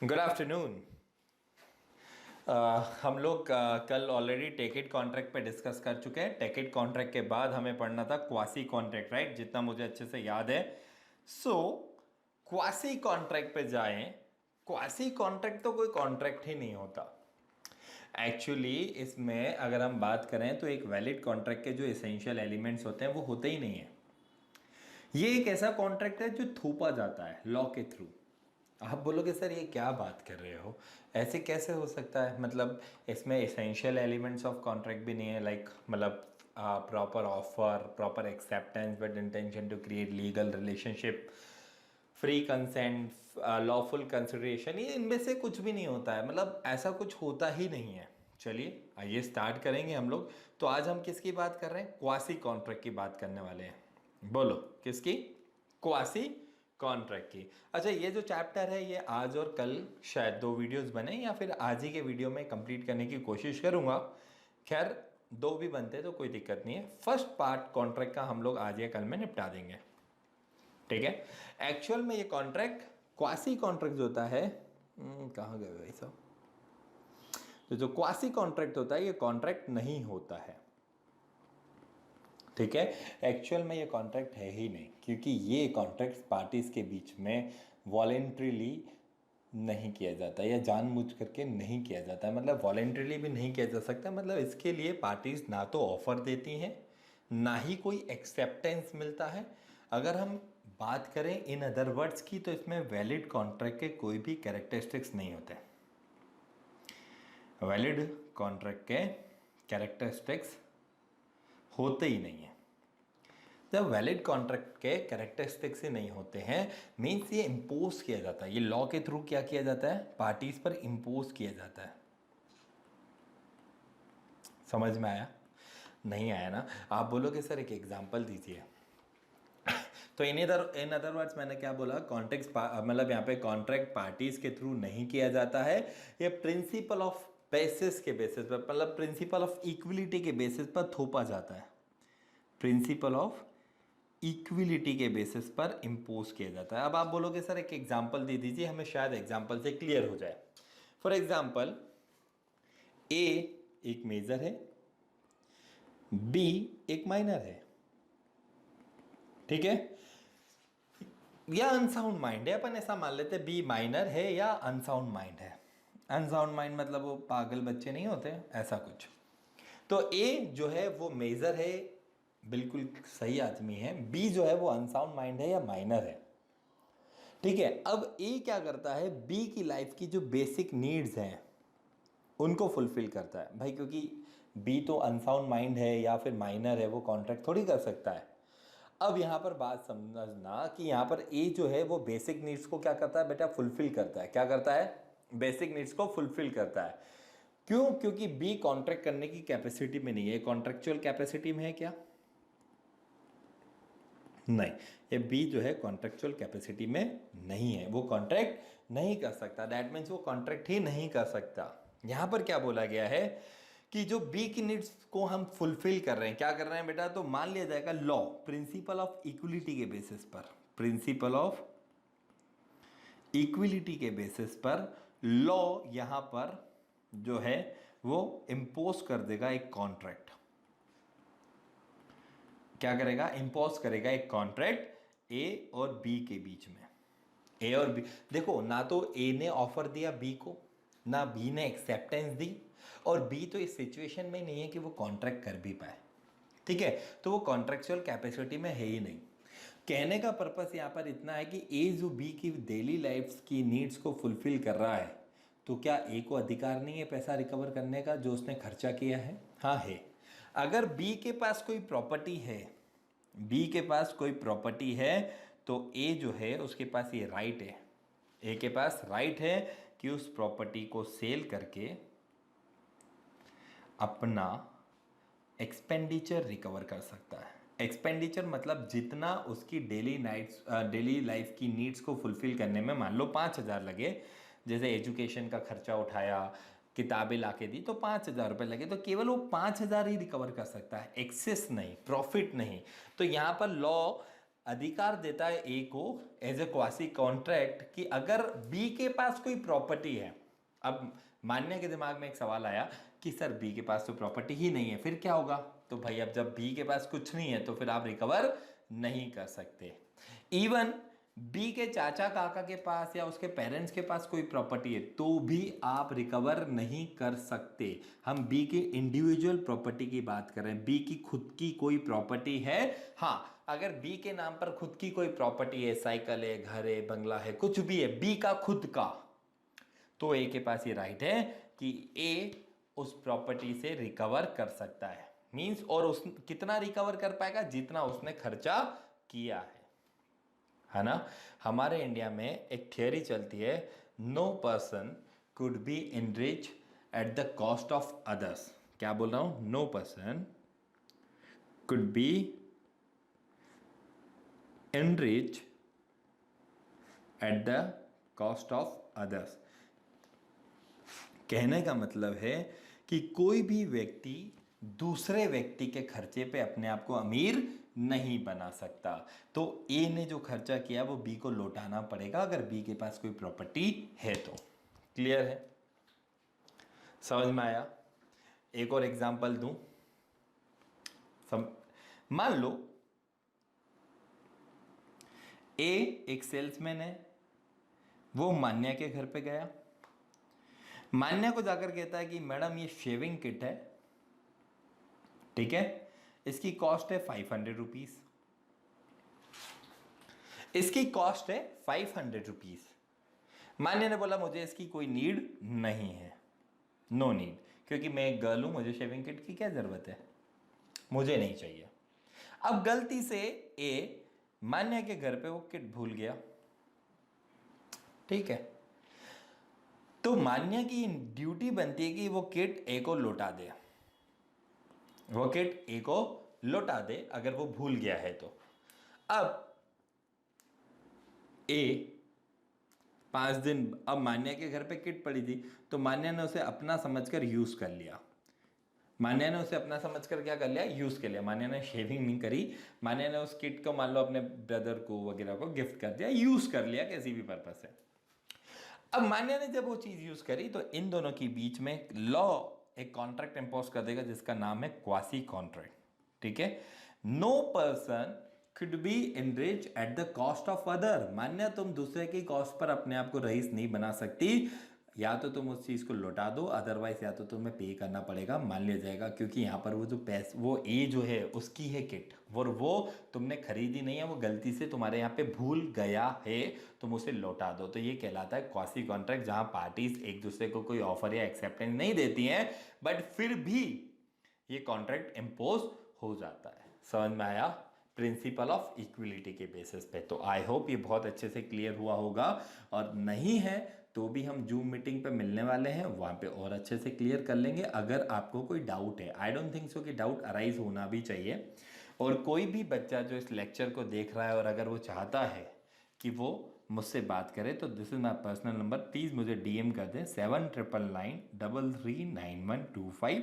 Good afternoon. हम लोग कल ऑलरेडी टेकेट कॉन्ट्रैक्ट पे डिस्कस कर चुके हैं। टेकेट कॉन्ट्रैक्ट के बाद हमें पढ़ना था क्वासी कॉन्ट्रैक्ट, राइट, जितना मुझे अच्छे से याद है। सो क्वासी कॉन्ट्रैक्ट पे जाएं। क्वासी कॉन्ट्रैक्ट तो कोई कॉन्ट्रैक्ट ही नहीं होता एक्चुअली। इसमें अगर हम बात करें तो एक वैलिड कॉन्ट्रैक्ट के जो एसेंशियल एलिमेंट्स होते हैं वो होते ही नहीं है। ये एक ऐसा कॉन्ट्रैक्ट है जो थोपा जाता है लॉ के थ्रू। आप बोलोगे सर ये क्या बात कर रहे हो, ऐसे कैसे हो सकता है? मतलब इसमें एसेंशियल एलिमेंट्स ऑफ कॉन्ट्रैक्ट भी नहीं है, लाइक मतलब proper offer, proper acceptance with intention to create legal relationship, free consent, lawful consideration, ये इनमें से कुछ भी नहीं होता है। मतलब ऐसा कुछ होता ही नहीं है। चलिए आइए स्टार्ट करेंगे हम लोग। तो आज हम किसकी बात कर रहे हैं? क्वासी कॉन्ट्रैक्ट की बात करने वाले हैं। बोलो किसकी? क्वासी कॉन्ट्रैक्ट की। अच्छा, ये जो चैप्टर है ये आज और कल शायद दो वीडियोस बने, या फिर आज ही के वीडियो में कंप्लीट करने की कोशिश करूंगा। खैर दो भी बनते तो कोई दिक्कत नहीं है। फर्स्ट पार्ट कॉन्ट्रैक्ट का हम लोग आज या कल में निपटा देंगे, ठीक है। एक्चुअल में ये कॉन्ट्रैक्ट, क्वासी कॉन्ट्रैक्ट जो होता है, कहाँ गए भाई साहब? तो जो क्वासी कॉन्ट्रैक्ट होता है ये कॉन्ट्रैक्ट नहीं होता है, ठीक है। एक्चुअल में ये कॉन्ट्रैक्ट है ही नहीं, क्योंकि ये कॉन्ट्रैक्ट पार्टीज के बीच में वॉलेंट्रीली नहीं किया जाता या जानबूझ करके नहीं किया जाता है। मतलब वॉलेंट्रीली भी नहीं किया जा सकता। मतलब इसके लिए पार्टीज ना तो ऑफर देती हैं, ना ही कोई एक्सेप्टेंस मिलता है। अगर हम बात करें इन अदर वर्ड्स की, तो इसमें वैलिड कॉन्ट्रैक्ट के कोई भी कैरेक्टरिस्टिक्स नहीं होते। वैलिड कॉन्ट्रैक्ट के कैरेक्टरिस्टिक्स होते ही नहीं है। जब वैलिड कॉन्ट्रैक्ट के कैरेक्टरिस्टिक्स ही नहीं होते हैं, मीन्स ये इम्पोज किया जाता है। ये लॉ के थ्रू क्या किया जाता है? पार्टीज पर इम्पोज किया जाता है। समझ में आया? नहीं आया ना? आप बोलोगे सर एक एग्जांपल दीजिए। तो इन अदर वर्ड्स मैंने क्या बोला? कॉन्ट्रैक्ट मतलब यहाँ पे कॉन्ट्रैक्ट पार्टीज के थ्रू नहीं किया जाता है। ये प्रिंसिपल ऑफ बेसिस के बेसिस पर, मतलब प्रिंसिपल ऑफ इक्विलिटी के बेसिस पर थोपा जाता है। प्रिंसिपल ऑफ इक्विलिटी के बेसिस पर इंपोज किया जाता है। अब आप बोलोगे सर एक एग्जांपल दे दीजिए, हमें शायद एग्जांपल से क्लियर हो जाए। फॉर एग्जांपल, ए एक मेजर है, बी एक माइनर है, ठीक है। या अनसाउंड माइंड है, अपन ऐसा मान लेते हैं बी माइनर है या अनसाउंड माइंड है। अनसाउंड माइंड मतलब वो पागल बच्चे नहीं होते, ऐसा कुछ। तो ए जो है वो मेजर है, बिल्कुल सही आदमी है। बी जो है वो अनसाउंड माइंड है या माइनर है, ठीक है। अब ए क्या करता है? बी की लाइफ की जो बेसिक नीड्स हैं उनको फुलफिल करता है भाई, क्योंकि बी तो अनसाउंड माइंड है या फिर माइनर है, वो कॉन्ट्रैक्ट थोड़ी कर सकता है। अब यहां पर बात समझना कि यहां पर ए जो है वो बेसिक नीड्स को क्या करता है बेटा? फुलफिल करता है। क्या करता है? बेसिक नीड्स को फुलफिल करता है। क्यों? क्योंकि बी कॉन्ट्रैक्ट करने की कैपेसिटी में नहीं है। कॉन्ट्रेक्चुअल कैपेसिटी में है क्या? नहीं, ये बी जो है कॉन्ट्रेक्चुअल कैपेसिटी में नहीं है, वो कॉन्ट्रैक्ट नहीं कर सकता। दैट मीन्स वो कॉन्ट्रैक्ट ही नहीं कर सकता। यहां पर क्या बोला गया है कि जो बी की नीड्स को हम फुलफिल कर रहे हैं, क्या कर रहे हैं बेटा? तो मान लिया जाएगा लॉ, प्रिंसिपल ऑफ इक्विलिटी के बेसिस पर, प्रिंसिपल ऑफ इक्विलिटी के बेसिस पर लॉ यहां पर जो है वो इंपोज कर देगा एक कॉन्ट्रैक्ट। क्या करेगा? इंपोज करेगा एक कॉन्ट्रैक्ट ए और बी के बीच में। ए और बी, देखो ना तो ए ने ऑफर दिया बी को, ना बी ने एक्सेप्टेंस दी, और बी तो इस सिचुएशन में नहीं है कि वो कॉन्ट्रैक्ट कर भी पाए, ठीक है। तो वो कॉन्ट्रेक्चुअल कैपेसिटी में है ही नहीं। कहने का पर्पस यहाँ पर इतना है कि ए जो बी की डेली लाइफ की नीड्स को फुलफिल कर रहा है, तो क्या ए को अधिकार नहीं है पैसा रिकवर करने का जो उसने खर्चा किया है? हाँ है। अगर बी के पास कोई प्रॉपर्टी है, बी के पास कोई प्रॉपर्टी है, तो ए जो है उसके पास ये राइट है, ए के पास राइट है कि उस प्रॉपर्टी को सेल करके अपना एक्सपेंडिचर रिकवर कर सकता है। एक्सपेंडिचर मतलब जितना उसकी डेली लाइफ की नीड्स को फुलफिल करने में मान लो 5,000 लगे, जैसे एजुकेशन का खर्चा उठाया, किताबें लाके दी, तो 5,000 रुपये लगे, तो केवल वो 5,000 ही रिकवर कर सकता है, एक्सेस नहीं, प्रॉफिट नहीं। तो यहाँ पर लॉ अधिकार देता है ए को एज ए क्वासी कॉन्ट्रैक्ट कि अगर बी के पास कोई प्रॉपर्टी है। अब मान्य के दिमाग में एक सवाल आया कि सर बी के पास तो प्रॉपर्टी ही नहीं है, फिर क्या होगा? तो भाई अब जब बी के पास कुछ नहीं है तो फिर आप रिकवर नहीं कर सकते। इवन बी के चाचा काका के पास या उसके पेरेंट्स के पास कोई प्रॉपर्टी है तो भी आप रिकवर नहीं कर सकते। हम बी की इंडिविजुअल प्रॉपर्टी की बात कर रहे हैं, बी की खुद की कोई प्रॉपर्टी है। हाँ, अगर बी के नाम पर खुद की कोई प्रॉपर्टी है, साइकिल है, घर है, बंगला है, कुछ भी है बी का खुद का, तो ए के पास ये राइट है कि ए उस प्रॉपर्टी से रिकवर कर सकता है। मींस और उस कितना रिकवर कर पाएगा? जितना उसने खर्चा किया है ना। हमारे इंडिया में एक थियरी चलती है, no person could be enrich at the cost of others. क्या बोल रहा हूं? No person could be enrich at the cost of others. कहने का मतलब है कि कोई भी व्यक्ति दूसरे व्यक्ति के खर्चे पे अपने आप को अमीर नहीं बना सकता। तो ए ने जो खर्चा किया वो बी को लौटाना पड़ेगा अगर बी के पास कोई प्रॉपर्टी है तो। क्लियर है? समझ में आया? एक और एग्जांपल दूं। मान लो ए एक सेल्समैन है, वो मान्या के घर पे गया, मान्या को जाकर कहता है कि मैडम ये शेविंग किट है, ठीक है, इसकी कॉस्ट है 500 रुपीज। इसकी कॉस्ट है 500 रुपीज। मान्या ने बोला मुझे इसकी कोई नीड नहीं है, नो नीड, क्योंकि मैं एक गर्ल हूं, मुझे शेविंग किट की क्या जरूरत है, मुझे नहीं चाहिए। अब गलती से ए मान्या के घर पे वो किट भूल गया, ठीक है, तो मान्या की ड्यूटी बनती है कि वो किट ए को लौटा दे, वो किट ए को लौटा दे अगर वो भूल गया है तो। अब ए 5 दिन, अब मान्या के घर पे किट पड़ी थी तो मान्या ने उसे अपना समझकर यूज कर लिया। मान्या ने उसे अपना समझकर क्या कर लिया? यूज कर लिया। मान्या ने शेविंग नहीं करी, मान्या ने उस किट को मान लो अपने ब्रदर को वगैरह को गिफ्ट कर दिया, यूज कर लिया किसी भी पर्पज से। अब मान्या ने जब वो चीज यूज करी तो इन दोनों के बीच में लॉ एक कॉन्ट्रैक्ट इंपोज कर देगा जिसका नाम है क्वासी कॉन्ट्रैक्ट, ठीक है। No person could be enriched at the cost of other। Manya तुम दूसरे की कॉस्ट पर अपने आप को रईस नहीं बना सकती, या तो तुम उस चीज को लौटा दो, अदरवाइज या तो तुम्हें पे करना पड़ेगा, मान लिया जाएगा, क्योंकि यहाँ पर वो जो पैसे, वो ए जो है उसकी है किट, और वो तुमने खरीदी नहीं है, वो गलती से तुम्हारे यहाँ पे भूल गया है, तुम उसे लौटा दो। तो ये कहलाता है क्वासी कॉन्ट्रैक्ट, जहां पार्टीज एक दूसरे को कोई ऑफर या एक्सेप्टेंस नहीं देती हैं, बट फिर भी ये कॉन्ट्रैक्ट इंपोज हो जाता है। समझ में आया? प्रिंसिपल ऑफ इक्विलिटी के बेसिस पे। तो आई होप ये बहुत अच्छे से क्लियर हुआ होगा, और नहीं है तो भी हम जूम मीटिंग पे मिलने वाले हैं, वहां पे और अच्छे से क्लियर कर लेंगे। अगर आपको कोई डाउट है, आई डोंट थिंक सो कि डाउट अराइज होना भी चाहिए, और कोई भी बच्चा जो इस लेक्चर को देख रहा है और अगर वो चाहता है कि वो मुझसे बात करे तो this is my personal number, please मुझे DM कर दें 7999339125,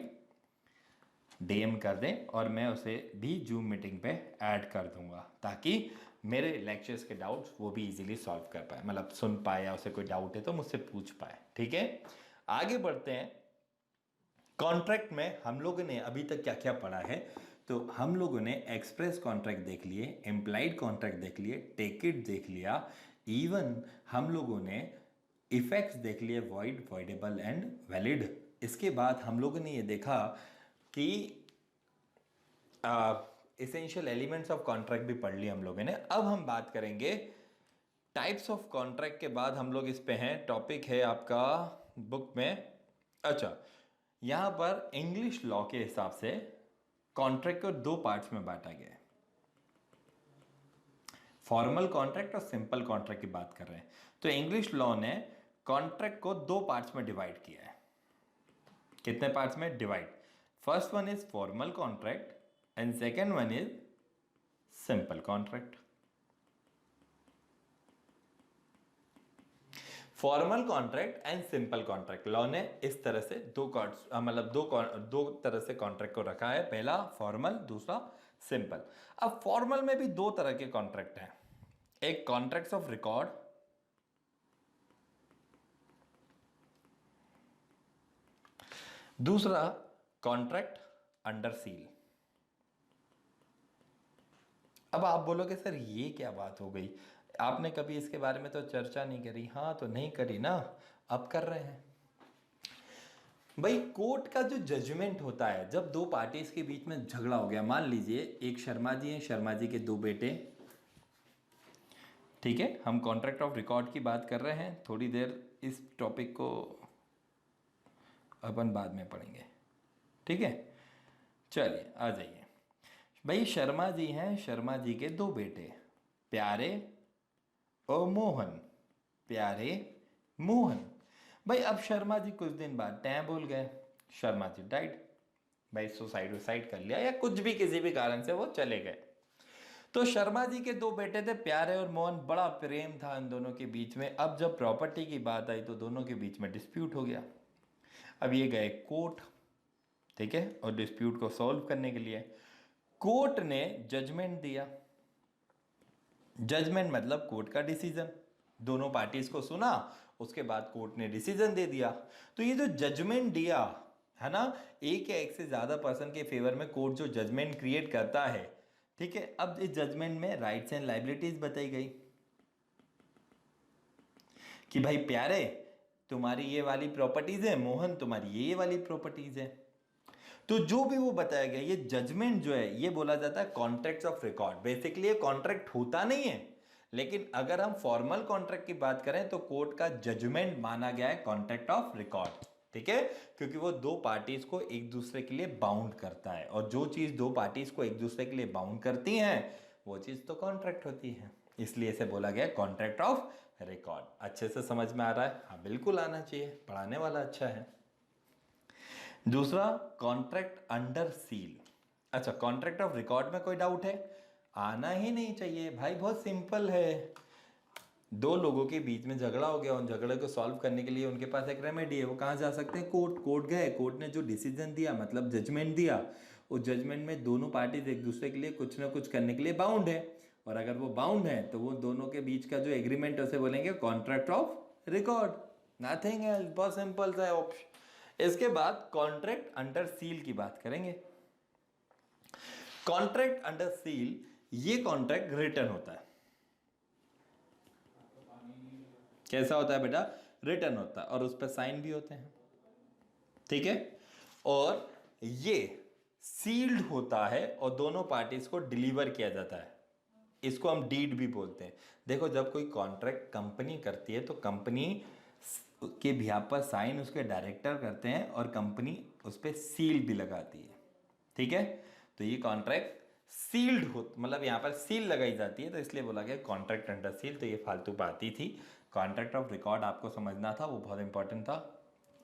DM कर दें और मैं उसे भी जूम मीटिंग पे ऐड कर दूंगा, ताकि मेरे लेक्चर्स के डाउट्स वो भी इजीली सॉल्व कर पाए, मतलब सुन पाए, या उसे कोई डाउट है तो मुझसे पूछ पाए। ठीक है, आगे बढ़ते हैं। कॉन्ट्रैक्ट में हम लोगों ने अभी तक क्या क्या पढ़ा है? तो हम लोगों ने एक्सप्रेस कॉन्ट्रैक्ट देख लिए, एम्प्लाइड कॉन्ट्रैक्ट देख लिए, टेक इट देख लिया, इवन हम लोगों ने इफेक्ट्स देख लिए, वॉइड, वॉइडेबल एंड वैलिड। इसके बाद हम लोगों ने ये देखा कि एसेंशियल एलिमेंट्स ऑफ कॉन्ट्रैक्ट भी पढ़ लिए हम लोगों ने। अब हम बात करेंगे टाइप्स ऑफ कॉन्ट्रैक्ट के बाद हम लोग इस पे हैं, टॉपिक है आपका बुक में। अच्छा, यहां पर इंग्लिश लॉ के हिसाब से कॉन्ट्रैक्ट को 2 पार्ट्स में बांटा गया है। फॉर्मल कॉन्ट्रैक्ट और सिंपल कॉन्ट्रैक्ट की बात कर रहे हैं। तो इंग्लिश लॉ ने कॉन्ट्रैक्ट को 2 पार्ट्स में डिवाइड किया है। कितने पार्ट्स में divide? First one is formal contract and second one is simple contract. Formal contract and simple contract, law ने इस तरह से दो तरह से कॉन्ट्रैक्ट को रखा है। पहला फॉर्मल, दूसरा सिंपल। अब फॉर्मल में भी दो तरह के कॉन्ट्रैक्ट हैं, एक कॉन्ट्रैक्ट्स ऑफ रिकॉर्ड, दूसरा कॉन्ट्रैक्ट अंडर सील। अब आप बोलोगे सर ये क्या बात हो गई, आपने कभी इसके बारे में तो चर्चा नहीं करी। हाँ तो नहीं करी ना, अब कर रहे हैं। भाई कोर्ट का जो जजमेंट होता है, जब दो पार्टीज के बीच में झगड़ा हो गया, मान लीजिए एक शर्मा जी हैं, शर्मा जी के दो बेटे, ठीक है, हम कॉन्ट्रैक्ट ऑफ रिकॉर्ड की बात कर रहे हैं, थोड़ी देर इस टॉपिक को अपन बाद में पढ़ेंगे, ठीक है। चलिए आ जाइए। भाई शर्मा जी हैं, शर्मा जी के दो बेटे प्यारे और मोहन, प्यारे मोहन। भाई अब शर्मा जी कुछ दिन बाद टैं बोल गए, शर्मा जी डाइड, भाई सुसाइड कर लिया या कुछ भी किसी भी कारण से वो चले गए। तो शर्मा जी के दो बेटे थे प्यारे और मोहन, बड़ा प्रेम था इन दोनों के बीच में। अब जब प्रॉपर्टी की बात आई तो दोनों के बीच में डिस्प्यूट हो गया। अब ये गए कोर्ट, ठीक है, और डिस्प्यूट को सॉल्व करने के लिए कोर्ट ने जजमेंट दिया। जजमेंट मतलब कोर्ट का डिसीजन, दोनों पार्टीज को सुना, उसके बाद कोर्ट ने डिसीजन दे दिया। तो ये जो जजमेंट दिया है ना, एक या एक से ज्यादा पर्सन के फेवर में कोर्ट जो जजमेंट क्रिएट करता है, ठीक है। अब इस जजमेंट में राइट्स एंड लायबिलिटीज बताई गई कि भाई प्यारे तुम्हारी ये वाली प्रॉपर्टीज है, मोहन तुम्हारी ये वाली प्रॉपर्टीज है। तो जो भी वो बताया गया, ये जजमेंट जो है ये बोला जाता है कॉन्ट्रैक्ट्स ऑफ रिकॉर्ड। बेसिकली ये कॉन्ट्रैक्ट होता नहीं है, लेकिन अगर हम फॉर्मल कॉन्ट्रैक्ट की बात करें तो कोर्ट का जजमेंट माना गया है कॉन्ट्रैक्ट ऑफ रिकॉर्ड, ठीक है, क्योंकि वो दो पार्टीज को एक दूसरे के लिए बाउंड करता है, और जो चीज दो पार्टीज को एक दूसरे के लिए बाउंड करती हैं वो चीज तो कॉन्ट्रैक्ट होती है, इसलिए इसे बोला गया कॉन्ट्रैक्ट ऑफ रिकॉर्ड। अच्छे से समझ में आ रहा है? हाँ बिल्कुल आना चाहिए, पढ़ाने वाला अच्छा है। दूसरा कॉन्ट्रैक्ट अंडर सील। अच्छा, कॉन्ट्रैक्ट ऑफ रिकॉर्ड में कोई डाउट है? आना ही नहीं चाहिए भाई, बहुत सिंपल है। दो लोगों के बीच में झगड़ा हो गया, उन झगड़े को सॉल्व करने के लिए उनके पास एक रेमेडी है, वो कहाँ जा सकते हैं? कोर्ट। कोर्ट गए, कोर्ट ने जो डिसीजन दिया मतलब जजमेंट दिया, उस जजमेंट में दोनों पार्टीज एक दूसरे के लिए कुछ ना कुछ करने के लिए बाउंड है, और अगर वो बाउंड है तो वो दोनों के बीच का जो एग्रीमेंट है उसे बोलेंगे contract of record, nothing else. बहुत सिंपल सा ऑप्शन। इसके बाद कॉन्ट्रैक्ट अंडर सील की बात करेंगे। कॉन्ट्रैक्ट अंडर सील, ये कॉन्ट्रैक्ट रिटन होता है। कैसा होता है बेटा? रिटन होता है, और उस पर साइन भी होते हैं, ठीक है, और ये सील्ड होता है और दोनों पार्टीज को डिलीवर किया जाता है, इसको हम डीड भी बोलते हैं। देखो जब कोई कॉन्ट्रैक्ट कंपनी करती है तो कंपनी के बिहाफ पर साइन उसके डायरेक्टर करते हैं और कंपनी उस पर सील भी लगाती है, ठीक है। तो ये कॉन्ट्रैक्ट सील्ड हो, मतलब यहाँ पर सील लगाई जाती है, तो इसलिए बोला गया कॉन्ट्रैक्ट अंडर सील। तो ये फालतू बात ही थी। कॉन्ट्रैक्ट ऑफ रिकॉर्ड आपको समझना था, वो बहुत इंपॉर्टेंट था,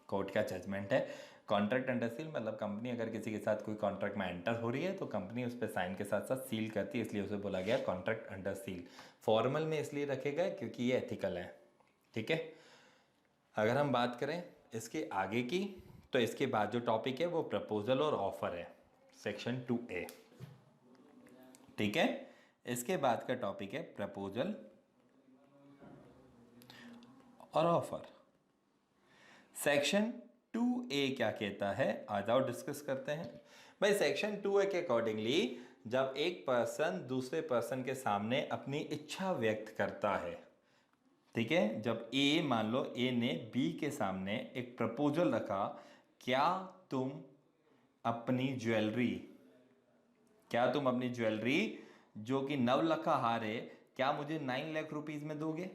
कोर्ट का जजमेंट है। कॉन्ट्रैक्ट अंडर सील मतलब कंपनी अगर किसी के साथ कोई कॉन्ट्रैक्ट में एंटर हो रही है तो कंपनी उस पर साइन के साथ साथ सील करती है, इसलिए उसे बोला गया कॉन्ट्रैक्ट अंडर सील। फॉर्मल में इसलिए रखे गए क्योंकि ये एथिकल है, ठीक है। अगर हम बात करें इसके आगे की, तो इसके बाद जो टॉपिक है वो प्रपोजल और ऑफर है, सेक्शन 2A, ठीक है। इसके बाद का टॉपिक है प्रपोजल और ऑफर। सेक्शन 2A क्या कहता है, आ जाओ डिस्कस करते हैं। भाई सेक्शन 2A के अकॉर्डिंगली जब एक पर्सन दूसरे पर्सन के सामने अपनी इच्छा व्यक्त करता है, ठीक है, जब ए, मान लो ए ने बी के सामने एक प्रपोजल रखा, क्या तुम अपनी ज्वेलरी, क्या तुम अपनी ज्वेलरी जो कि 9 लाख का हार है, क्या मुझे 9 लाख रुपीज में दोगे?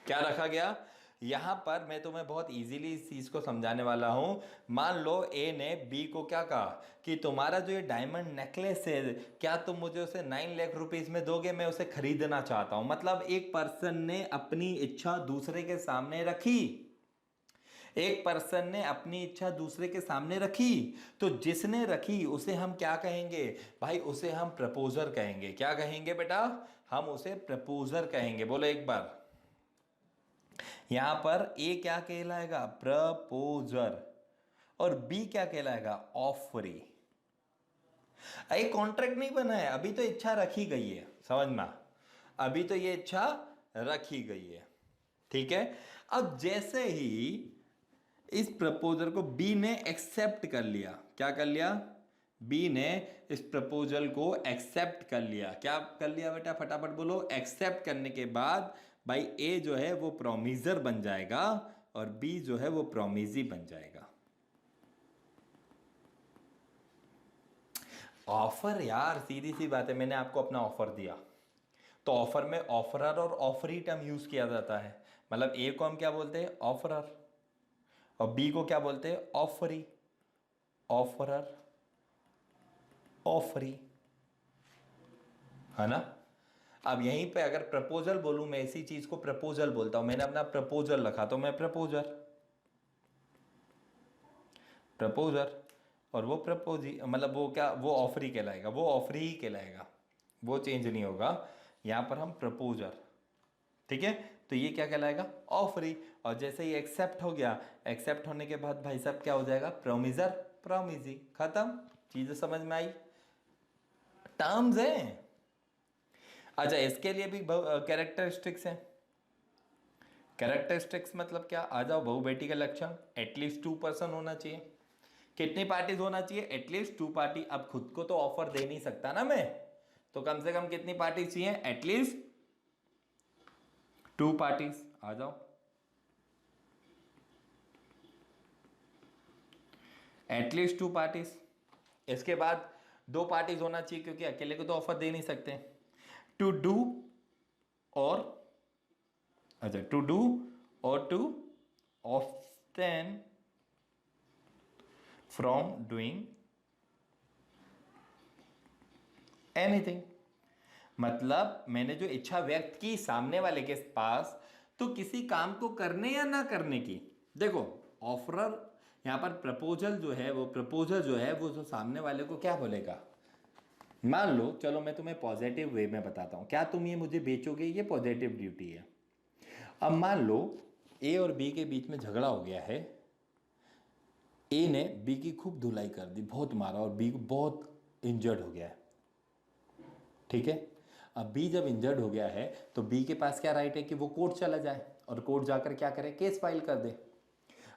क्या रखा गया यहां पर? मैं तुम्हें बहुत इजीली इस चीज को समझाने वाला हूं। मान लो ए ने बी को क्या कहा कि तुम्हारा जो ये डायमंड नेकलेस है, क्या तुम मुझे उसे 9 लाख रुपीज में दोगे? मैं उसे खरीदना चाहता हूं। मतलब एक पर्सन ने अपनी इच्छा दूसरे के सामने रखी, एक पर्सन ने अपनी इच्छा दूसरे के सामने रखी, तो जिसने रखी उसे हम क्या कहेंगे भाई? उसे हम प्रपोजर कहेंगे। क्या कहेंगे बेटा? हम उसे प्रपोजर कहेंगे। बोलो एक बार। यहां पर ए क्या कहलाएगा? प्रपोजर। और बी क्या कहलाएगा? ऑफरी। अरे कॉन्ट्रैक्ट नहीं बना है, अभी तो इच्छा रखी गई है, समझ में, अभी तो ये इच्छा रखी गई है, ठीक है। अब जैसे ही इस प्रपोजल को बी ने एक्सेप्ट कर लिया, क्या कर लिया, बी ने इस प्रपोजल को एक्सेप्ट कर लिया, क्या कर लिया बेटा, फटाफट बोलो। एक्सेप्ट करने के बाद भाई ए जो है वो प्रोमिजर बन जाएगा और बी जो है वो प्रोमिजी बन जाएगा। ऑफर यार सीधी सी बात है, मैंने आपको अपना ऑफर दिया तो ऑफर में ऑफरर और ऑफरी टर्म यूज किया जाता है। मतलब ए को हम क्या बोलते हैं, ऑफरर, और बी को क्या बोलते हैं, ऑफरी, ऑफरर ऑफरी, है ना। अब यहीं पे अगर प्रपोजल बोलूं, मैं इसी चीज को प्रपोजल बोलता हूं, मैंने अपना प्रपोजल रखा तो मैं प्रपोजर, प्रपोजर, और वो प्रपोजी मतलब वो क्या, वो ऑफरी कहलाएगा, वो ऑफरी ही कहलाएगा, वो चेंज नहीं होगा। यहां पर हम प्रपोजर, ठीक है, तो ये क्या कहलाएगा, ऑफरी। और जैसे ही एक्सेप्ट हो गया, एक्सेप्ट होने के बाद भाई साहब क्या हो जाएगा, प्रोमिजर, प्रोमिजी, खत्म, चीजें समझ में आई, टर्म्स हैं। अच्छा इसके लिए भी कैरेक्टरिस्टिक्स हैं। कैरेक्टरिस्टिक्स मतलब क्या, आ जाओ, बहू बेटी का लक्षण, एटलीस्ट 2 पर्सन होना चाहिए। कितनी पार्टीज होना चाहिए, एटलीस्ट 2 पार्टी। अब खुद को तो ऑफर दे नहीं सकता ना मैं, तो कम से कम कितनी पार्टीज चाहिए, एटलीस्ट 2 पार्टीज। आ जाओ, एटलीस्ट 2 पार्टीज। इसके बाद 2 पार्टीज होना चाहिए क्योंकि अकेले को तो ऑफर दे नहीं सकते। टू डू और, अच्छा टू डू और टू ऑब्स्टेन फ्रॉम डूइंग एनीथिंग। मतलब मैंने जो इच्छा व्यक्त की सामने वाले के पास, तो किसी काम को करने या ना करने की। देखो ऑफरर यहां पर प्रपोजल जो है, वो प्रपोजल जो है वो जो सामने वाले को क्या बोलेगा, मान लो, चलो मैं तुम्हें पॉजिटिव वे में बताता हूं, क्या तुम ये मुझे बेचोगे, ये पॉजिटिव ड्यूटी है। अब मान लो ए और बी के बीच में झगड़ा हो गया है, ए ने बी की खूब धुलाई कर दी, बहुत मारा और बी को बहुत इंजर्ड हो गया है, ठीक है। अब बी जब इंजर्ड हो गया है तो बी के पास क्या राइट है कि वो कोर्ट चला जाए और कोर्ट जाकर क्या करे, केस फाइल कर दे।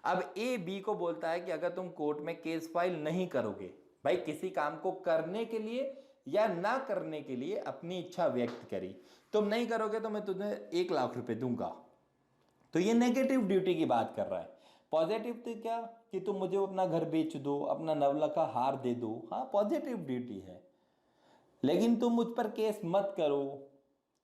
अब ए बी को बोलता है कि अगर तुम कोर्ट में केस फाइल नहीं करोगे, भाई किसी काम को करने के लिए या ना करने के लिए अपनी इच्छा व्यक्त करी, तुम नहीं करोगे तो मैं तुम्हें 1 लाख रुपए दूंगा। तो ये नेगेटिव ड्यूटी की बात कर रहा है। पॉजिटिव तो क्या, कि तुम मुझे अपना घर बेच दो, अपना 9 लाख का हार दे दो, हाँ पॉजिटिव ड्यूटी है। लेकिन तुम मुझ पर केस मत करो,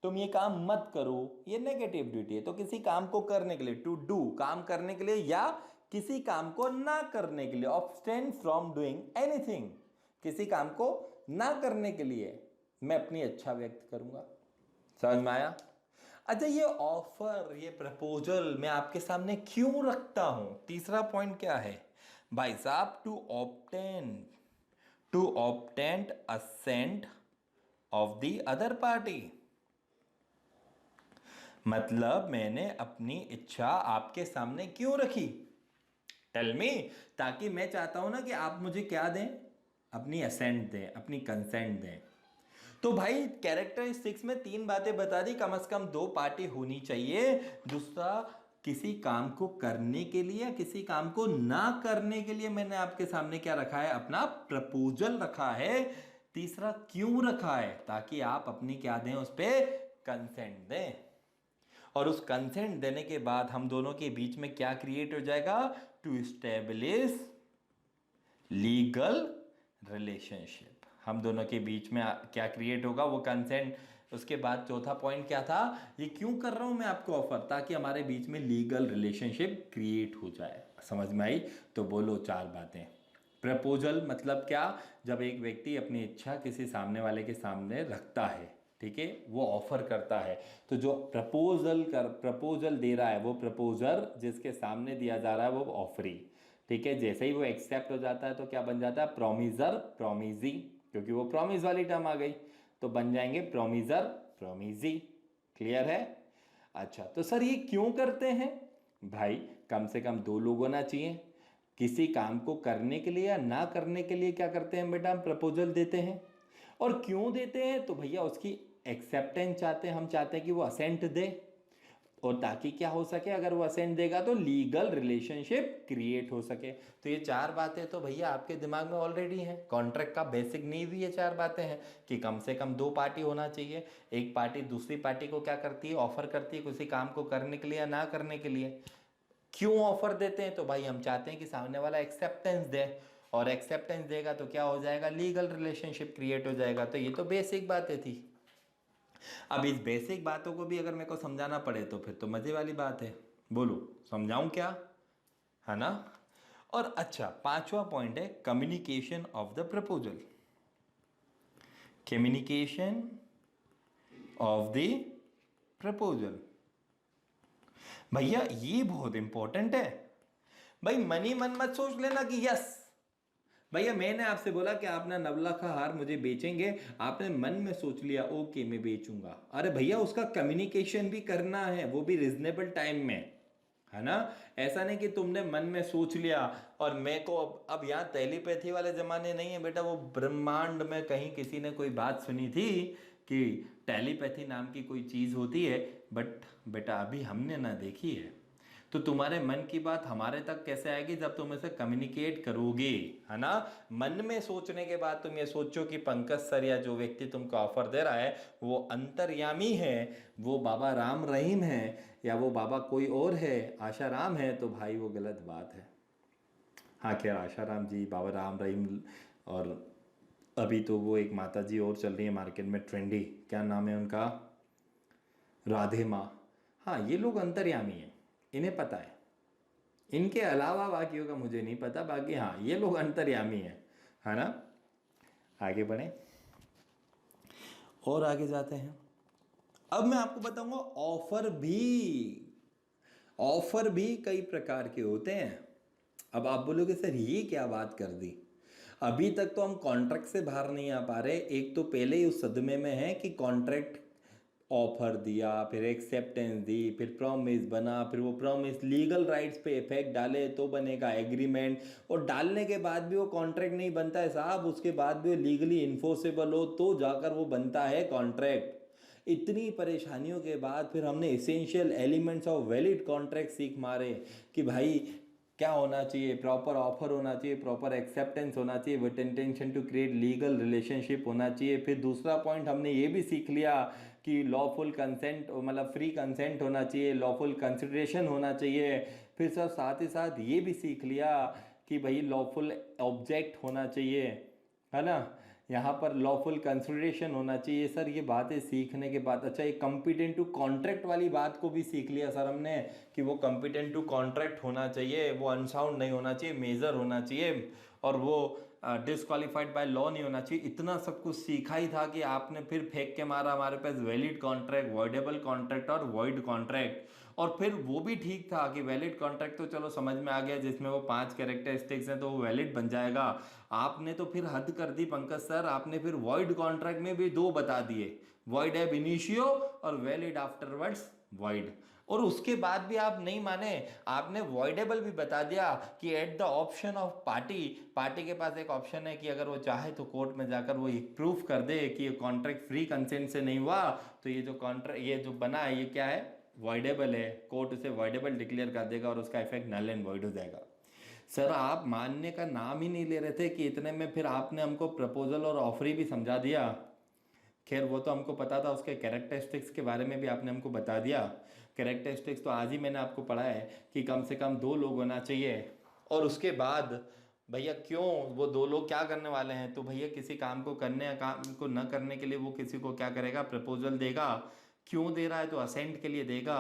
तुम ये काम मत करो, ये नेगेटिव ड्यूटी है। तो किसी काम को करने के लिए, टू डू, काम करने के लिए, या किसी काम को ना करने के लिए, abstain फ्रॉम डूइंग एनीथिंग, किसी काम को ना करने के लिए मैं अपनी इच्छा व्यक्त करूंगा। समझ में आया। अच्छा ये ऑफर, ये प्रपोजल मैं आपके सामने क्यों रखता हूं, तीसरा पॉइंट क्या है भाई साहब, to obtain assent of the other party. मतलब मैंने अपनी इच्छा आपके सामने क्यों रखी, टेल मी, ताकि मैं चाहता हूं ना कि आप मुझे क्या दें, अपनी असेंट दें, अपनी कंसेंट दें। तो भाई कैरेक्टरिस्टिक्स में 3 बातें बता दी, कम से कम 2 पार्टी होनी चाहिए। दूसरा, किसी काम को करने के लिए या किसी काम को ना करने के लिए मैंने आपके सामने क्या रखा है, अपना प्रपोजल रखा है। तीसरा क्यों रखा है, ताकि आप अपनी क्या दें, उस पर कंसेंट दें। और उस कंसेंट देने के बाद हम दोनों के बीच में क्या क्रिएट हो जाएगा, टू स्टेब्लिश लीगल रिलेशनशिप। हम दोनों के बीच में क्या क्रिएट होगा, वो कंसेंट। उसके बाद चौथा पॉइंट क्या था, ये क्यों कर रहा हूं मैं आपको ऑफर, ताकि हमारे बीच में लीगल रिलेशनशिप क्रिएट हो जाए। समझ में आई, तो बोलो 4 बातें। प्रपोजल मतलब क्या, जब एक व्यक्ति अपनी इच्छा किसी सामने वाले के सामने रखता है, ठीक है, वो ऑफर करता है, तो जो प्रपोजल दे रहा है वो प्रपोजर, जिसके सामने दिया जा रहा है वो ऑफरी, ठीक है। जैसे ही वो एक्सेप्ट हो जाता है तो क्या बन जाता है, प्रोमिजर, प्रोमिजी, क्योंकि वो प्रॉमिस वाली टर्म आ गई, तो बन जाएंगे प्रोमिजर, प्रोमिजी। क्लियर है। अच्छा तो सर ये क्यों करते हैं भाई, कम से कम 2 लोग होना चाहिए, किसी काम को करने के लिए या ना करने के लिए क्या करते हैं बेटा, हम प्रपोजल देते हैं। और क्यों देते हैं, तो भैया उसकी एक्सेप्टेंस चाहते हैं, हम चाहते हैं कि वो असेंट दे, और ताकि क्या हो सके, अगर वो असेंट देगा तो लीगल रिलेशनशिप क्रिएट हो सके। तो ये चार बातें तो भैया आपके दिमाग में ऑलरेडी हैं, कॉन्ट्रैक्ट का बेसिक नींव ही ये चार बातें हैं कि कम से कम दो पार्टी होना चाहिए, एक पार्टी दूसरी पार्टी को क्या करती है, ऑफर करती है किसी काम को करने के लिए या ना करने के लिए। क्यों ऑफर देते हैं, तो भाई हम चाहते हैं कि सामने वाला एक्सेप्टेंस दे, और एक्सेप्टेंस देगा तो क्या हो जाएगा, लीगल रिलेशनशिप क्रिएट हो जाएगा। तो ये तो बेसिक बातें थी। अब इस बेसिक बातों को भी अगर मेरे को समझाना पड़े तो फिर तो मजे वाली बात है, बोलो समझाऊं क्या, है ना। और अच्छा, पांचवा पॉइंट है communication of the proposal. Communication of the proposal, भैया ये बहुत इंपॉर्टेंट है। भाई मन ही मन मत सोच लेना कि यस भैया मैंने आपसे बोला कि आप ना 9 लाख का हार मुझे बेचेंगे, आपने मन में सोच लिया ओके मैं बेचूंगा। अरे भैया उसका कम्युनिकेशन भी करना है, वो भी रिजनेबल टाइम में, है ना। ऐसा नहीं कि तुमने मन में सोच लिया और मैं को अब यहाँ टेलीपैथी वाले जमाने नहीं है बेटा। वो ब्रह्मांड में कहीं किसी ने कोई बात सुनी थी कि टेलीपैथी नाम की कोई चीज़ होती है, बट बेटा अभी हमने ना देखी है। तो तुम्हारे मन की बात हमारे तक कैसे आएगी, जब तुम इसे कम्युनिकेट करोगे, है ना। मन में सोचने के बाद तुम ये सोचो कि पंकज सर या जो व्यक्ति तुमको ऑफर दे रहा है वो अंतर्यामी है, वो बाबा राम रहीम है, या वो बाबा कोई और है, आशा राम है, तो भाई वो गलत बात है। हाँ खैर आशा राम जी, बाबा राम रहीम, और अभी तो वो एक माता जी और चल रही है मार्केट में ट्रेंडी, क्या नाम है उनका, राधे माँ। हाँ ये लोग अंतर्यामी हैं, इन्हें पता है, इनके अलावा बाकियों का मुझे नहीं पता। बाकी हाँ ये लोग अंतर्यामी हैं, है ना। आगे बढ़े और आगे जाते हैं। अब मैं आपको बताऊंगा ऑफर भी कई प्रकार के होते हैं। अब आप बोलोगे सर ये क्या बात कर दी, अभी तक तो हम कॉन्ट्रैक्ट से बाहर नहीं आ पा रहे। एक तो पहले ही उस सदमे में है कि कॉन्ट्रैक्ट ऑफर दिया, फिर एक्सेप्टेंस दी, फिर प्रॉमिस बना, फिर वो प्रॉमिस लीगल राइट्स पे इफेक्ट डाले तो बनेगा एग्रीमेंट, और डालने के बाद भी वो कॉन्ट्रैक्ट नहीं बनता है साहब, उसके बाद भी वो लीगली इन्फोर्सेबल हो तो जाकर वो बनता है कॉन्ट्रैक्ट। इतनी परेशानियों के बाद फिर हमने essential elements of valid contract सीख मारे कि भाई क्या होना चाहिए, प्रॉपर ऑफर होना चाहिए, प्रॉपर एक्सेप्टेंस होना चाहिए, with intention to create legal relationship होना चाहिए। फिर दूसरा पॉइंट हमने ये भी सीख लिया कि लॉफुल कंसेंट, मतलब फ्री कंसेंट होना चाहिए, लॉफुल कंसिडरेशन होना चाहिए। फिर सर साथ ही साथ ये भी सीख लिया कि भाई लॉफुल ऑब्जेक्ट होना चाहिए, है ना, यहाँ पर लॉफुल कंसिडरेशन होना चाहिए। सर ये बातें सीखने के बाद अच्छा, एक कॉम्पिटेंट टू कॉन्ट्रैक्ट वाली बात को भी सीख लिया सर हमने कि वो कॉम्पिटेंट टू कॉन्ट्रैक्ट होना चाहिए, वो अनसाउंड नहीं होना चाहिए, मेजर होना चाहिए, और वो डिसक्वालीफाइड बाय लॉ नहीं होना चाहिए। इतना सब कुछ सीखा ही था कि आपने फिर फेंक के मारा हमारे पास वैलिड कॉन्ट्रैक्ट, वॉइडेबल कॉन्ट्रैक्ट और वॉइड कॉन्ट्रैक्ट। और फिर वो भी ठीक था कि वैलिड कॉन्ट्रैक्ट तो चलो समझ में आ गया, जिसमें वो 5 कैरेक्टरिस्टिक्स हैं तो वो वैलिड बन जाएगा। आपने तो फिर हद कर दी पंकज सर, आपने फिर वॉइड कॉन्ट्रैक्ट में भी 2 बता दिए, वॉइड एब इनिशियो और वैलिड आफ्टरवर्ड्स वॉइड। और उसके बाद भी आप नहीं माने, आपने वॉइडेबल भी बता दिया कि at the option of party के पास एक ऑप्शन है कि अगर वो चाहे तो कोर्ट में जाकर वो एक प्रूफ कर दे कि ये कॉन्ट्रैक्ट फ्री कंसेंट से नहीं हुआ, तो ये जो कॉन्ट्रैक्ट ये जो बना है ये क्या है, वॉइडेबल है, कोर्ट उसे वॉइडेबल डिक्लेयर कर देगा और उसका इफेक्ट नल एंड वॉइड हो जाएगा। सर आप मानने का नाम ही नहीं ले रहे थे कि इतने में फिर आपने हमको प्रपोजल और ऑफर भी समझा दिया। खैर वो तो हमको पता था, उसके कैरेक्टरिस्टिक्स के बारे में भी आपने हमको बता दिया। कैरेक्टरिस्टिक्स तो आज ही मैंने आपको पढ़ा है कि कम से कम 2 लोग होना चाहिए। और उसके बाद भैया क्यों वो 2 लोग क्या करने वाले हैं, तो भैया किसी काम को करने या काम को न करने के लिए वो किसी को क्या करेगा, प्रपोजल देगा। क्यों दे रहा है, तो असेंट के लिए देगा,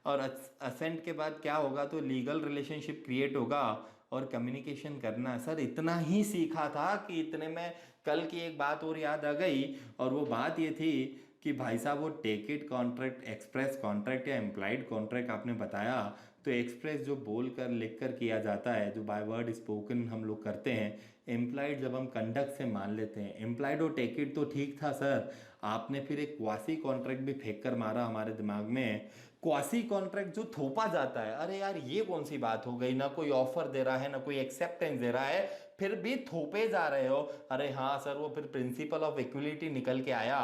और असेंट के बाद क्या होगा, तो लीगल रिलेशनशिप क्रिएट होगा और कम्युनिकेशन करना। सर इतना ही सीखा था कि इतने में कल की एक बात और याद आ गई, और वो बात ये थी कि भाई साहब वो टेकेट कॉन्ट्रैक्ट, एक्सप्रेस कॉन्ट्रैक्ट या एम्प्लॉयड कॉन्ट्रैक्ट आपने बताया, तो एक्सप्रेस जो बोल कर लिख कर किया जाता है, जो बाय वर्ड स्पोकन हम लोग करते हैं, एम्प्लॉयड जब हम कंडक्ट से मान लेते हैं। एम्प्लॉयड और टेकेट तो ठीक था सर, आपने फिर एक क्वासी कॉन्ट्रैक्ट भी फेंक कर मारा हमारे दिमाग में। क्वासी कॉन्ट्रैक्ट जो थोपा जाता है, अरे यार ये कौन सी बात हो गई, ना कोई ऑफर दे रहा है ना कोई एक्सेप्टेंस दे रहा है, फिर भी थोपे जा रहे हो। अरे हाँ सर, वो फिर प्रिंसिपल ऑफ इक्विलिटी निकल के आया।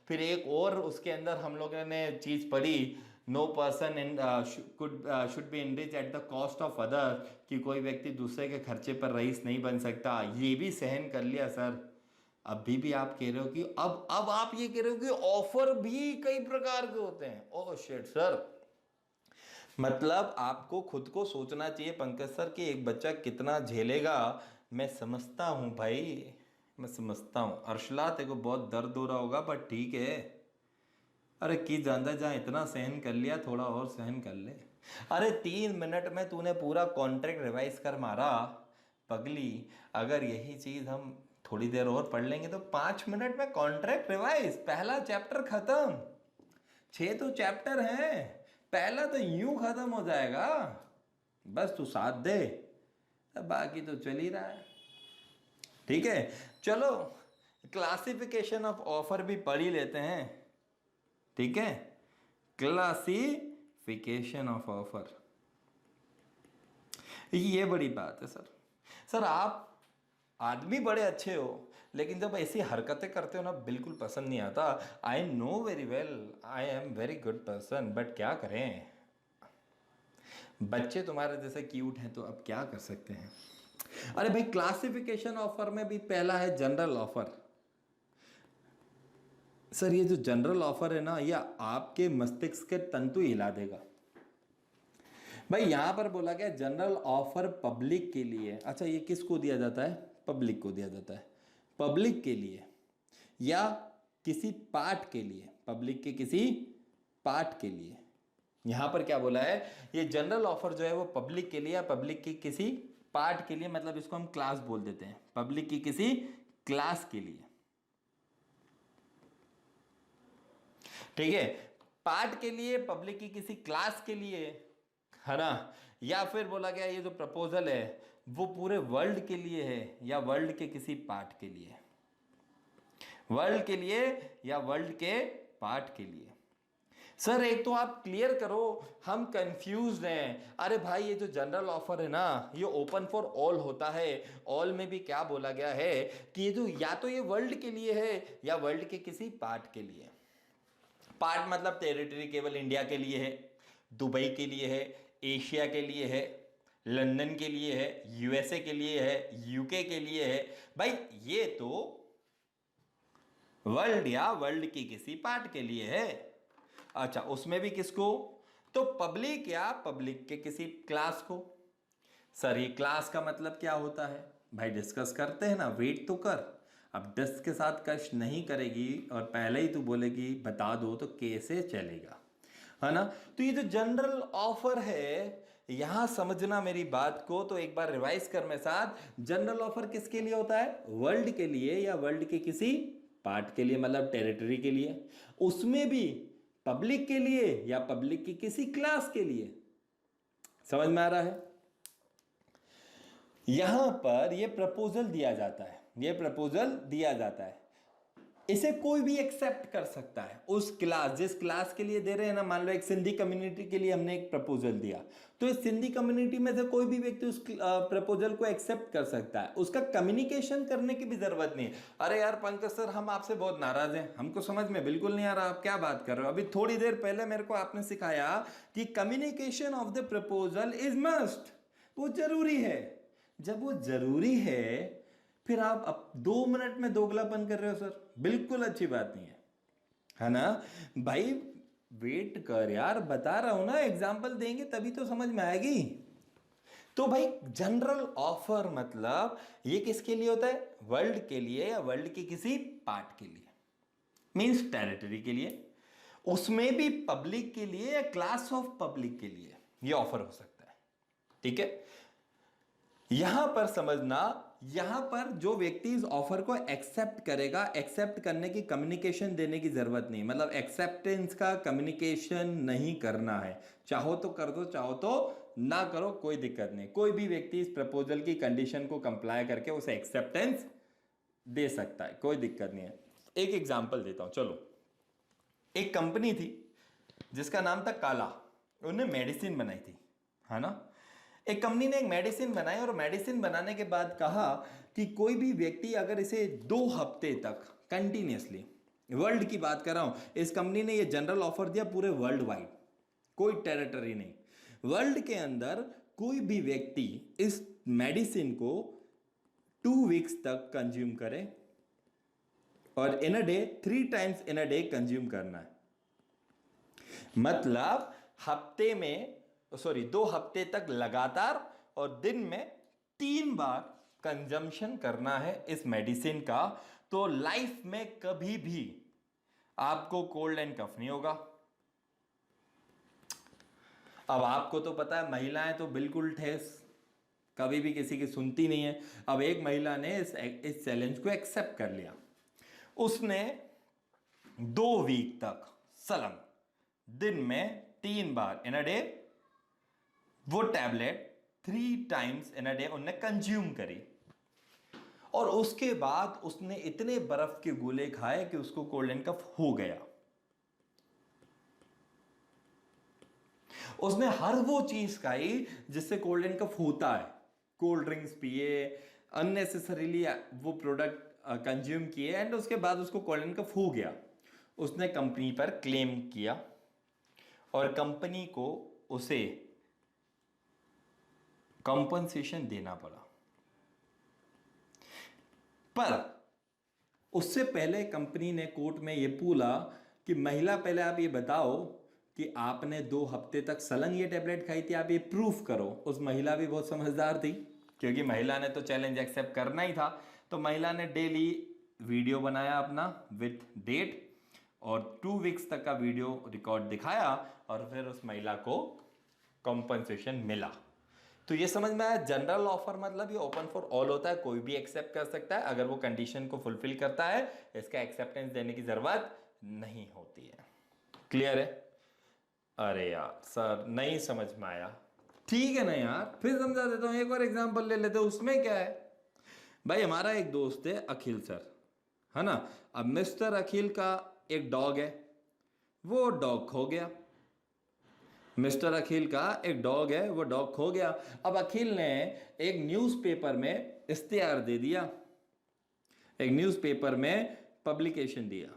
फिर एक और उसके अंदर हम लोगों ने चीज पढ़ी, no person in should be enrich at the cost of other, कि कोई व्यक्ति दूसरे के खर्चे पर रईस नहीं बन सकता। ये भी सहन कर लिया सर। अभी भी आप कह रहे हो कि अब आप ये कह रहे हो कि ऑफर भी कई प्रकार के होते हैं। ओह शिट सर, मतलब आपको खुद को सोचना चाहिए पंकज सर कि एक बच्चा कितना झेलेगा। मैं समझता हूँ भाई, मैं समझता हूँ। अर्शला तेरे को बहुत दर्द हो रहा होगा, पर ठीक है। अरे की जानता जहाँ इतना सहन कर लिया, थोड़ा और सहन कर ले। अरे 3 मिनट में तूने पूरा कॉन्ट्रैक्ट रिवाइज कर मारा पगली। अगर यही चीज हम थोड़ी देर और पढ़ लेंगे तो 5 मिनट में कॉन्ट्रैक्ट रिवाइज, पहला चैप्टर खत्म। 6 तो चैप्टर हैं, पहला तो यूं खत्म हो जाएगा। बस तू साथ दे, बाकी तो चल ही रहा है। ठीक है, चलो क्लासिफिकेशन ऑफ ऑफर भी पढ़ ही लेते हैं। ठीक है, क्लासिफिकेशन ऑफ ऑफर, ये बड़ी बात है सर। सर आप आदमी बड़े अच्छे हो, लेकिन जब ऐसी हरकतें करते हो ना, बिल्कुल पसंद नहीं आता। I know very well, I am very good person, but क्या करें, बच्चे तुम्हारे जैसे क्यूट हैं तो अब क्या कर सकते हैं। अरे भाई, क्लासिफिकेशन ऑफर में भी पहला है जनरल ऑफर। सर ये जो जनरल ऑफर है ना, ये आपके मस्तिष्क के तंतु हिला देगा। भाई यहां पर बोला गया जनरल ऑफर पब्लिक के लिए। अच्छा, ये किसको दिया जाता है? पब्लिक को दिया जाता है। पब्लिक के लिए या किसी पार्ट के लिए, पब्लिक के किसी पार्ट के लिए। यहां पर क्या बोला है, ये जनरल ऑफर जो है वो पब्लिक के लिए या पब्लिक की किसी पार्ट के लिए, मतलब इसको हम क्लास बोल देते हैं, पब्लिक की किसी क्लास के लिए। ठीक है, पार्ट के लिए, पब्लिक की किसी क्लास के लिए, है ना। या फिर बोला गया ये जो प्रपोजल है वो पूरे वर्ल्ड के लिए है या वर्ल्ड के किसी पार्ट के लिए, वर्ल्ड के लिए या वर्ल्ड के पार्ट के लिए। सर एक तो आप क्लियर करो, हम कंफ्यूज हैं। अरे भाई ये जो जनरल ऑफर है ना, ये ओपन फॉर ऑल होता है। ऑल में भी क्या बोला गया है कि ये जो या तो ये वर्ल्ड के लिए है या वर्ल्ड के किसी पार्ट के लिए। पार्ट मतलब टेरिटरी केवल इंडिया के लिए है, दुबई के लिए है, एशिया के लिए है, लंदन के लिए है, यूएसए के लिए है, यूके के लिए है। भाई ये तो वर्ल्ड या वर्ल्ड की किसी पार्ट के लिए है। अच्छा, उसमें भी किसको? तो पब्लिक या पब्लिक के किसी क्लास को। सर ये क्लास का मतलब क्या होता है? भाई डिस्कस करते हैं ना, वेट तो कर। अब डिस्क के साथ कश नहीं करेगी और पहले ही तू बोलेगी बता दो, तो कैसे चलेगा, है ना। तो ये जो जनरल ऑफर है, यहां समझना मेरी बात को, तो एक बार रिवाइज कर मेरे साथ। जनरल ऑफर किसके लिए होता है? वर्ल्ड के लिए या वर्ल्ड के किसी पार्ट के लिए, मतलब टेरिटरी के लिए। उसमें भी पब्लिक के लिए या पब्लिक की किसी क्लास के लिए। समझ में आ रहा है? यहां पर यह प्रपोजल दिया जाता है, यह प्रपोजल दिया जाता है, इसे कोई भी एक्सेप्ट कर सकता है। उस क्लास, जिस क्लास के लिए दे रहे हैं ना, मान लो एक सिंधी कम्युनिटी के लिए हमने एक प्रपोजल दिया, तो इस सिंधी कम्युनिटी में से कोई भी व्यक्ति उस प्रपोजल को एक्सेप्ट कर सकता है। उसका कम्युनिकेशन करने की भी जरूरत नहीं है। अरे यार पंकज सर, हम आपसे बहुत नाराज हैं, हमको समझ में बिल्कुल नहीं आ रहा आप क्या बात कर रहे हो। अभी थोड़ी देर पहले मेरे को आपने सिखाया कि communication of the proposal is must, वो जरूरी है। जब वो जरूरी है, फिर आप अब 2 मिनट में दोगलापन कर रहे हो सर, बिल्कुल अच्छी बात नहीं है ना। भाई वेट कर यार, बता रहा हूं ना, एग्जाम्पल देंगे तभी तो समझ में आएगी। तो भाई जनरल ऑफर मतलब ये किसके लिए होता है? वर्ल्ड के लिए या वर्ल्ड के किसी पार्ट के लिए, मींस टेरिटरी के लिए। उसमें भी पब्लिक के लिए या क्लास ऑफ पब्लिक के लिए ये ऑफर हो सकता है। ठीक है, यहां पर समझना, यहां पर जो व्यक्ति इस ऑफर को एक्सेप्ट करेगा, एक्सेप्ट करने की कम्युनिकेशन देने की जरूरत नहीं, मतलब एक्सेप्टेंस का कम्युनिकेशन नहीं करना है। चाहो तो कर दो, चाहो तो ना करो, कोई दिक्कत नहीं। कोई भी व्यक्ति इस प्रपोजल की कंडीशन को कंप्लाई करके उसे एक्सेप्टेंस दे सकता है, कोई दिक्कत नहीं है। एक एग्जाम्पल देता हूं, चलो। एक कंपनी थी जिसका नाम था काला, उन्होंने मेडिसिन बनाई थी, है ना। एक कंपनी ने एक मेडिसिन बनाई और मेडिसिन बनाने के बाद कहा कि कोई भी व्यक्ति अगर इसे 2 हफ्ते तक कंटिन्यूसली, वर्ल्ड की बात कर रहा हूं, इस कंपनी ने ये जनरल ऑफर दिया पूरे वर्ल्ड वाइड, कोई टेरिटरी नहीं, वर्ल्ड के अंदर कोई भी व्यक्ति इस मेडिसिन को 2 वीक्स तक कंज्यूम करे और in a day 3 times in a day consume करना है। मतलब हफ्ते में 2 हफ्ते तक लगातार और दिन में 3 बार कंजम्पशन करना है इस मेडिसिन का, तो लाइफ में कभी भी आपको कोल्ड एंड कफ नहीं होगा। अब आपको तो पता है महिलाएं तो बिल्कुल ठेस, कभी भी किसी की सुनती नहीं है। अब एक महिला ने इस चैलेंज को एक्सेप्ट कर लिया, उसने 2 वीक तक सलंग दिन में 3 बार इन अ डे वो tablet 3 times in a day उन्होंने कंज्यूम करी, और उसके बाद उसने इतने बर्फ के गोले खाए कि उसको कोल्ड एंड कफ हो गया। उसने हर वो चीज खाई जिससे कोल्ड एंड कफ होता है, कोल्ड ड्रिंक्स पिए, अननेसेसरीली वो प्रोडक्ट कंज्यूम किए, एंड उसके बाद उसको कोल्ड एंड कफ हो गया। उसने कंपनी पर क्लेम किया और कंपनी को उसे कंपनसेशन देना पड़ा। पर उससे पहले कंपनी ने कोर्ट में यह बोला कि महिला, पहले आप ये बताओ कि आपने 2 हफ्ते तक सलंग ये टेबलेट खाई थी, आप ये प्रूफ करो। उस महिला भी बहुत समझदार थी, क्योंकि महिला ने तो चैलेंज एक्सेप्ट करना ही था। तो महिला ने डेली वीडियो बनाया अपना विथ डेट, और 2 वीक्स तक का वीडियो रिकॉर्ड दिखाया, और फिर उस महिला को कॉम्पनसेशन मिला। तो ये समझ में आया, जनरल ऑफर मतलब ये ओपन फॉर ऑल होता है, कोई भी एक्सेप्ट कर सकता है अगर वो कंडीशन को फुलफिल करता है, इसका एक्सेप्टेंस देने की जरूरत नहीं होती है। क्लियर है? अरे यार सर नहीं समझ में आया, ठीक है ना यार, फिर समझा देता हूं, एक और एग्जांपल ले लेते हैं। उसमें क्या है भाई, हमारा एक दोस्त है अखिल सर, है ना। अब मिस्टर अखिल का एक डॉग है, वो डॉग खो गया। मिस्टर अखिल का एक डॉग है, वो डॉग खो गया। अब अखिल ने एक न्यूज़पेपर में इश्तिहार दे दिया, एक न्यूज़पेपर में पब्लिकेशन दिया।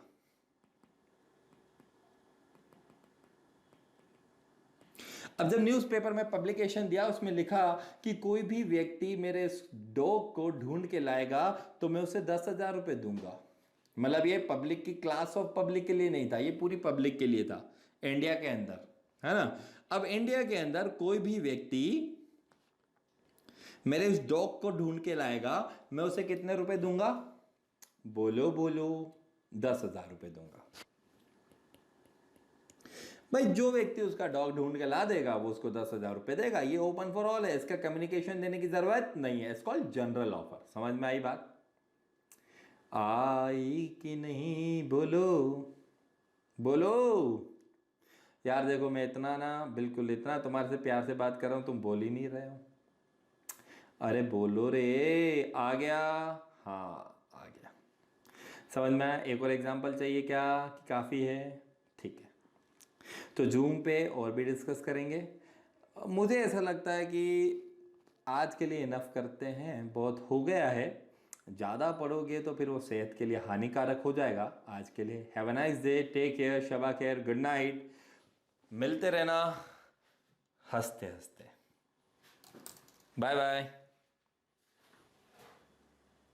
अब जब न्यूज़पेपर में पब्लिकेशन दिया, उसमें लिखा कि कोई भी व्यक्ति मेरे इस डॉग को ढूंढ के लाएगा तो मैं उसे 10,000 रुपये दूंगा। मतलब ये पब्लिक की, क्लास ऑफ पब्लिक के लिए नहीं था, ये पूरी पब्लिक के लिए था, इंडिया के अंदर, है ना। अब इंडिया के अंदर कोई भी व्यक्ति मेरे इस डॉग को ढूंढ के लाएगा, मैं उसे कितने रुपए दूंगा? बोलो बोलो, 10,000 रुपये दूंगा। भाई जो व्यक्ति उसका डॉग ढूंढ के ला देगा वो उसको 10,000 रुपये देगा। ये ओपन फॉर ऑल है, इसका कम्युनिकेशन देने की जरूरत नहीं है। It's called general offer. समझ में आई बात? आई कि नहीं? बोलो बोलो यार। देखो मैं इतना ना, बिल्कुल इतना तुम्हारे से प्यार से बात कर रहा हूं, तुम बोल ही नहीं रहे हो। अरे बोलो रे, आ गया? हाँ आ गया, समझ में आया। एक और एग्जांपल चाहिए क्या कि काफ़ी है? ठीक है, तो जूम पे और भी डिस्कस करेंगे। मुझे ऐसा लगता है कि आज के लिए इनफ करते हैं, बहुत हो गया है। ज़्यादा पढ़ोगे तो फिर वो सेहत के लिए हानिकारक हो जाएगा। आज के लिए have a nice day, take care, शबा खैर, गुड नाइट। मिलते रहना हंसते हंसते। Bye bye.